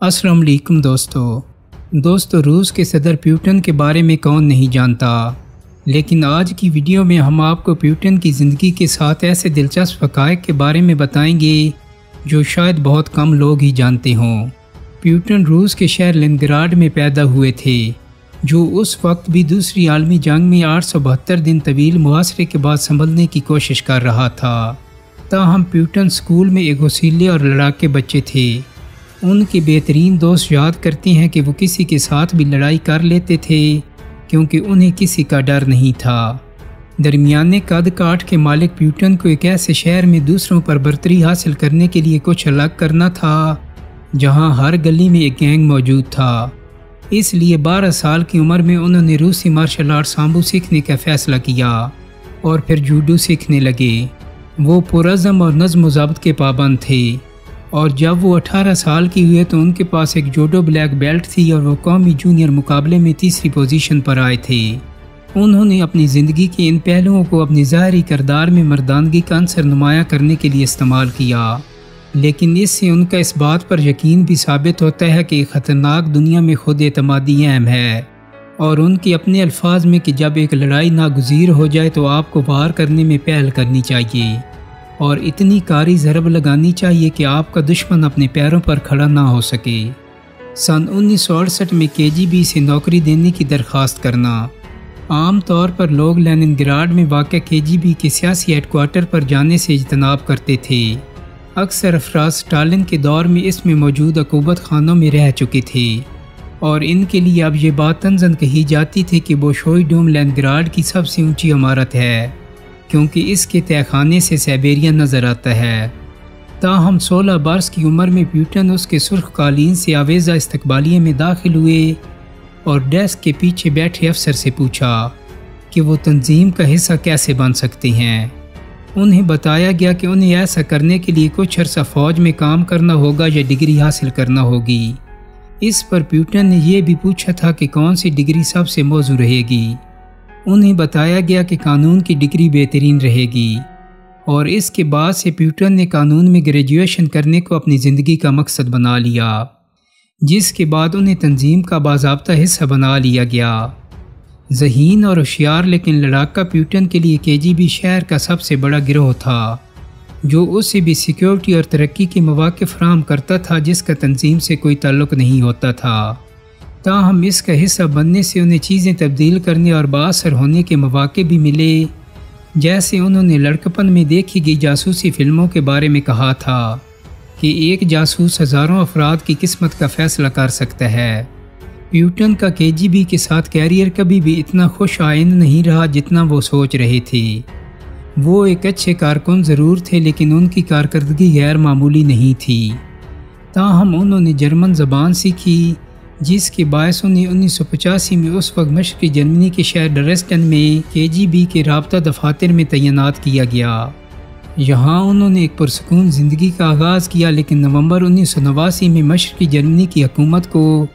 अस्सलाम वालेकुम दोस्तों रूस के सदर प्यूटन के बारे में कौन नहीं जानता, लेकिन आज की वीडियो में हम आपको प्यूटन की ज़िंदगी के साथ ऐसे दिलचस्प हक़ाइक़ के बारे में बताएंगे जो शायद बहुत कम लोग ही जानते हों। प्यूटन रूस के शहर लेनिनग्राड में पैदा हुए थे, जो उस वक्त भी दूसरी आलमी जंग में 872 दिन तवील मुहासरे के बाद संभलने की कोशिश कर रहा था। ताहम प्यूटन स्कूल में एक होशियार और लड़ाके बच्चे थे। उनके बेहतरीन दोस्त याद करते हैं कि वो किसी के साथ भी लड़ाई कर लेते थे क्योंकि उन्हें किसी का डर नहीं था। दरमियाने कद काठ के मालिक प्यूटन को एक ऐसे शहर में दूसरों पर बर्तरी हासिल करने के लिए कुछ अलग करना था जहां हर गली में एक गैंग मौजूद था। इसलिए 12 साल की उम्र में उन्होंने रूसी मार्शल आर्ट सांबू सीखने का फ़ैसला किया और फिर जूडो सीखने लगे। वो पुरज़म और नज़्म व ज़ब्त के पाबंद थे और जब वो 18 साल की हुए तो उनके पास एक जूडो ब्लैक बेल्ट थी और वो कौमी जूनियर मुकाबले में तीसरी पोजीशन पर आए थे। उन्होंने अपनी ज़िंदगी के इन पहलुओं को अपनी ज़ाहरी किरदार में मर्दानगी का अंसर नुमाया करने के लिए इस्तेमाल किया, लेकिन इससे उनका इस बात पर यकीन भी साबित होता है कि ख़तरनाक दुनिया में खुद एतमादी अहम है और उनके अपने अल्फाज में कि जब एक लड़ाई नागुज़ीर हो जाए तो आपको वार करने में पहल करनी चाहिए और इतनी कारी ज़रब लगानी चाहिए कि आपका दुश्मन अपने पैरों पर खड़ा ना हो सके। सन 1968 में KGB से नौकरी देने की दरख्वास्त करना। आम तौर पर लोग लेनिनग्राड में वाक़ KGB के सियासी हेडक्वार्टर पर जाने से इज्तनाब करते थे। अक्सर अफराद स्टालिन के दौर में इसमें मौजूद अकूबत खानों में रह चुके थे और इनके लिए अब ये बात तंज़न कही जाती थी कि बोशोई डोम लेनिनग्राड की सबसे ऊंची इमारत है क्योंकि इसके तहखाने से साइबेरिया नज़र आता है। ताहम 16 बरस की उम्र में प्यूटन उसके सुर्ख कालीन से आवेज़ा इस्तकबालिये में दाखिल हुए और डेस्क के पीछे बैठे अफसर से पूछा कि वो तंजीम का हिस्सा कैसे बन सकते हैं। उन्हें बताया गया कि उन्हें ऐसा करने के लिए कुछ अरसा फ़ौज में काम करना होगा या डिग्री हासिल करना होगी। इस पर प्यूटन ने यह भी पूछा था कि कौन सी डिग्री सबसे मौजू रहेगी। उन्हें बताया गया कि कानून की डिग्री बेहतरीन रहेगी और इसके बाद से प्यूटन ने कानून में ग्रेजुएशन करने को अपनी ज़िंदगी का मकसद बना लिया, जिसके बाद उन्हें तंजीम का बाज़ाब्ता हिस्सा बना लिया गया। ज़हीन और होशियार लेकिन लड़ाका प्यूटन के लिए KGB शहर का सबसे बड़ा गिरोह था, जो उसे भी सिक्योरिटी और तरक्की के मौक़े फराहम करता था जिसका तंजीम से कोई ताल्लुक़ नहीं होता था। ताहम इसका हिस्सा बनने से उन्हें चीज़ें तब्दील करने और बाअसर होने के मौक़े भी मिले। जैसे उन्होंने लड़कपन में देखी गई जासूसी फ़िल्मों के बारे में कहा था कि एक जासूस हज़ारों अफराद की किस्मत का फ़ैसला कर सकता है। प्यूटन का KGB के साथ कैरियर कभी भी इतना खुश आइंद नहीं रहा जितना वो सोच रहे थे। वो एक अच्छे कारकुन ज़रूर थे लेकिन उनकी कारकर्दगी गैर मामूली नहीं थी। ताहम उन्होंने जर्मन ज़बान सीखी, जिसके बायस उन्हें 1985 में उस वक्त मशरक़ी जर्मनी के शहर ड्रेसडन में KGB के राब्ता दफातर में तैनात किया गया। यहाँ उन्होंने एक पुरसकून ज़िंदगी का आगाज़ किया, लेकिन नवंबर 1989 में मशरक़ी जर्मनी की हुकूमत को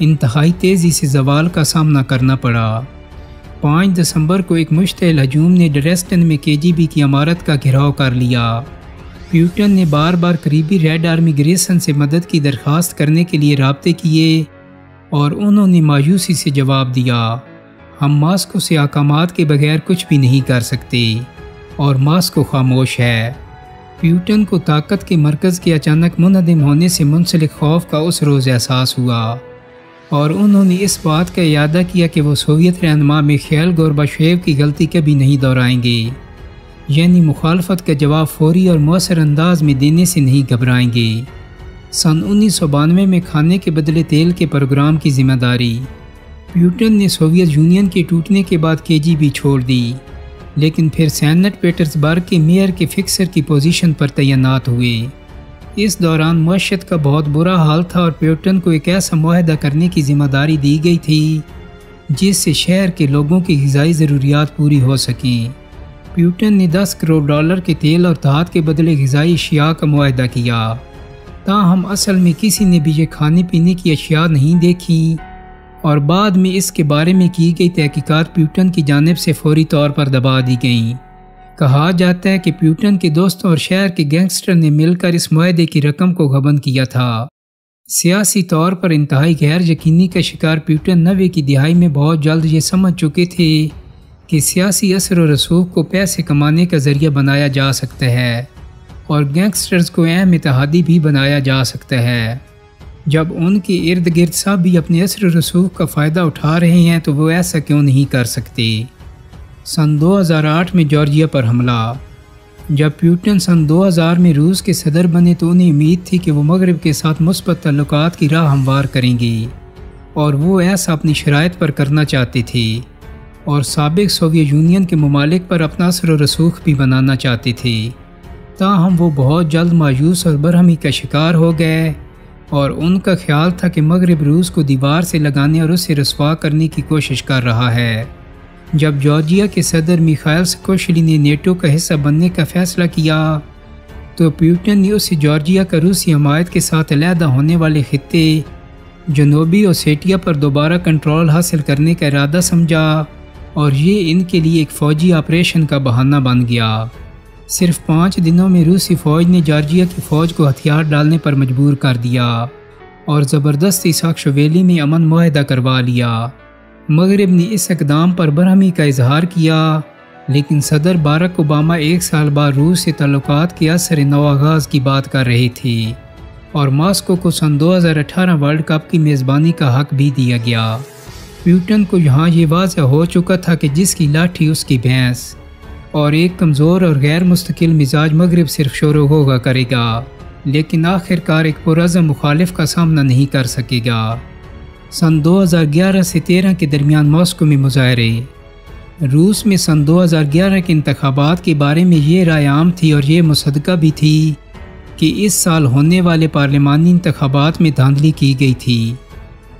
इंतहाई तेज़ी से ज़वाल का सामना करना पड़ा। 5 दिसंबर को एक मुश्तइल हजूम ने ड्रेसडन में KGB की इमारत का घेराव कर लिया। प्यूटन ने बार बार करीबी रेड आर्मी ग्रेसन से मदद की दरख्वास्त करने के लिए राब्ते किए और उन्होंने मायूसी से जवाब दिया, हम मास्को से अहकामात के बगैर कुछ भी नहीं कर सकते और मास्को खामोश है। प्यूटन को ताकत के मरकज़ के अचानक मुनहदम होने से मुंसलिक खौफ का उस रोज़ एहसास हुआ और उन्होंने इस बात का इरादा किया कि वो सोवियत रहनुमा मिखाइल गोर्बाचेव की गलती कभी नहीं दोहराएंगे, यानी मुखालफत का जवाब फौरी और मौसर अंदाज में देने से नहीं घबराएंगे। सन 1992 में खाने के बदले तेल के प्रोग्राम की जिम्मेदारी प्यूटन ने सोवियत यूनियन के टूटने के बाद KGB छोड़ दी, लेकिन फिर सेंट पीटर्सबर्ग के मेयर के फिक्सर की पोजीशन पर तैनात हुए। इस दौरान मईशत का बहुत बुरा हाल था और प्यूटन को एक ऐसा मुआहदा करने की जिम्मेदारी दी गई थी जिससे शहर के लोगों की ग़िज़ाई ज़रूरियात पूरी हो सकें। प्यूटन ने $10 करोड़ के तेल और धात के बदले ग़िज़ाई अशिया का मुआहदा किया। ताहम असल में किसी ने भी ये खाने पीने की अशिया नहीं देखी और बाद में इसके बारे में की गई तहकीकात प्यूटन की जानिब से फौरी तौर पर दबा दी गईं। कहा जाता है कि प्यूटन के दोस्तों और शहर के गैंगस्टर ने मिलकर इस मुआहदे की रकम को गबन किया था। سیاسی طور پر انتہائی غیر یقینی کا شکار پیوٹن 90 کی دہائی میں بہت جلد یہ سمجھ چکے تھے کہ سیاسی اثر و رسوخ کو پیسے کمانے کا ذریعہ بنایا جا سکتا ہے اور گینگسٹرز کو اہم اتحادی بھی بنایا جا سکتا ہے۔ جب ان کے ارد گرد سب بھی اپنے اثر و رسوخ کا فائدہ اٹھا رہے ہیں تو وہ ایسا کیوں نہیں کر سکتے؟ سن 2008 میں جارجیا پر حملہ۔ جب پیوٹن سن 2000 میں روس کے صدر بنے تو انہیں امید تھی کہ وہ مغرب کے ساتھ مثبت تعلقات کی راہ ہموار کریں گے اور وہ ایسا اپنی شرائط پر کرنا چاہتے تھے اور سابق سوویت یونین کے ممالک پر اپنا اثر و رسوخ بھی بنانا چاہتے تھے۔ تاہم وہ بہت جلد مایوس اور برہمی کا شکار ہو گئے اور ان کا خیال تھا کہ مغرب روس کو دیوار سے لگانے اور اسے رسوا کرنے کی کوشش کر رہا ہے۔ جب جارجیا کے صدر میخائل ساکاشویلی نے نیٹو کا حصہ بننے کا فیصلہ کیا تو پیوٹن نے اسے جارجیا کا روسی حمایت کے ساتھ علیحدہ ہونے والے خطے جنوبی اوسیٹیا پر دوبارہ کنٹرول حاصل کرنے کا ارادہ سمجھا اور یہ ان کے لیے ایک فوجی آپریشن کا بہانہ بن گیا۔ صرف 5 دنوں میں روسی فوج نے جارجیا کی فوج کو ہتھیار ڈالنے پر مجبور کر دیا اور زبردستی ساکاشویلی میں امن معاہدہ کروا لیا۔ مغرب نے اس اقدام پر برہمی کا اظہار کیا لیکن صدر باراک اوباما 1 سال بعد روس سے تعلقات کے اثر نو آغاز کی بات کر رہے تھے اور ماسکو کو سن 2018 ورلڈ کپ کی میزبانی کا حق بھی دیا گیا۔ پیوٹن کو یہاں یہ واضح ہو چکا تھا کہ جس کی لاٹھی اس کی بھینس اور ایک کمزور اور غیر مستقل مزاج مغرب صرف شور و غوغا کرے گا لیکن آخر کار ایک پرعزم مخالف کا سامنا نہیں کر سکے گا۔ سن 2011 سے 13 کے درمیان ماسکو میں مظاہرے۔ روس میں سن 2011 کے انتخابات کے بارے میں یہ رائے عام تھی اور یہ مصدقہ بھی تھی کہ اس سال ہونے والے پارلیمانی انتخابات میں دھاندلی کی گئی تھی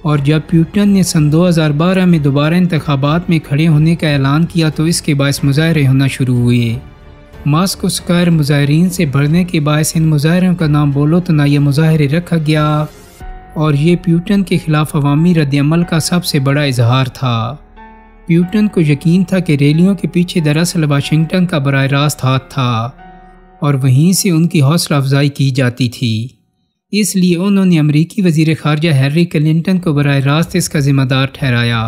اور جب پیوٹن نے سن 2012 میں دوبارہ انتخابات میں کھڑے ہونے کا اعلان کیا تو اس کے باعث مظاہرے ہونا شروع ہوئے۔ ماسکو اسکوائر مظاہرین سے بھرنے کے باعث ان مظاہروں کا نام بولو تو نہ یہ مظاہرے رکھا گیا اور یہ پیوٹن کے خلاف عوامی رد عمل کا سب سے بڑا اظہار تھا۔ پیوٹن کو یقین تھا کہ ریلیوں کے پیچھے دراصل واشنگٹن کا براہ راست ہاتھ تھا اور وہیں سے ان کی حوصلہ افزائی کی جاتی تھی۔ اس لیے انہوں نے امریکی وزیر خارجہ ہیلری کلنٹن کو براہ راست اس کا ذمہ دار ٹھہرایا۔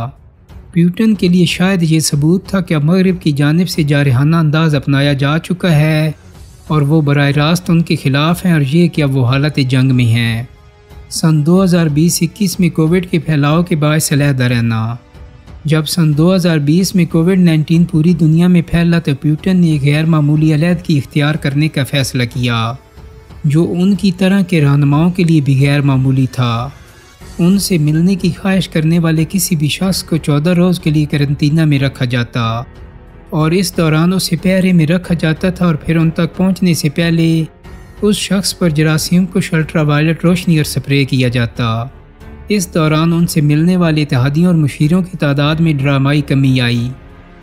پیوٹن کے لیے شاید یہ ثبوت تھا کہ اب مغرب کی جانب سے جارحانہ انداز اپنایا جا چکا ہے اور وہ براہ راست ان کے خلاف ہیں اور یہ کہ اب وہ حالت جنگ میں ہیں۔ سن 2020-21 میں کووڈ کے پھیلاؤ کے باعث علیحدہ رہنا۔ جب سن 2020 میں کووڈ-19 پوری دنیا میں پھیلا تو پیوٹن نے ایک غیر معمولی علیحدگی اختیار کرنے کا فیصلہ کیا جو ان کی طرح کے رہنماؤں کے لیے بھی غیر معمولی تھا۔ ان سے ملنے کی خواہش کرنے والے کسی بھی شخص کو 14 روز کے لیے قرنطینہ میں رکھا جاتا اور اس دوران اسے پہرے میں رکھا جاتا تھا اور پھر ان تک پہنچنے سے پہلے اس شخص پر جراثیم کو الٹرا وائلٹ روشنی اور سپرے کیا جاتا۔ اس دوران ان سے ملنے والے اتحادیوں اور مشیروں کی تعداد میں ڈرامائی کمی آئی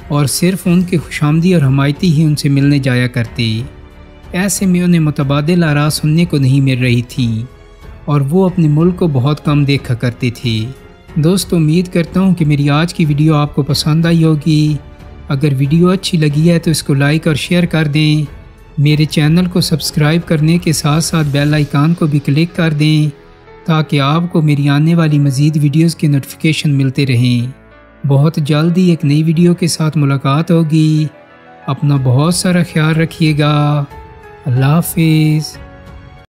اور صرف ان کے خوشامدی اور حمایتی ہی ان سے ملنے جایا کرتے۔ ایسے میں انہیں متبادل آراء سننے کو نہیں مل رہی تھیں اور وہ اپنے ملک کو بہت کم دیکھا کرتے تھے۔ دوستو امید کرتا ہوں کہ میری آج کی ویڈیو آپ کو پسند آئی ہوگی۔ اگر ویڈیو اچھی لگی ہے تو اس کو لائک اور شیئر کر دیں۔ میرے چینل کو سبسکرائب کرنے کے ساتھ ساتھ بیل آئیکن کو بھی کلک کر دیں تاکہ آپ کو میری آنے والی مزید ویڈیوز کے نوٹیفیکیشن ملتے رہیں۔ بہت جلد ہی ایک نئی ویڈیو کے ساتھ ملاقات ہوگی۔ اپنا بہت سارا خیال رکھیے گا۔ اللہ حافظ۔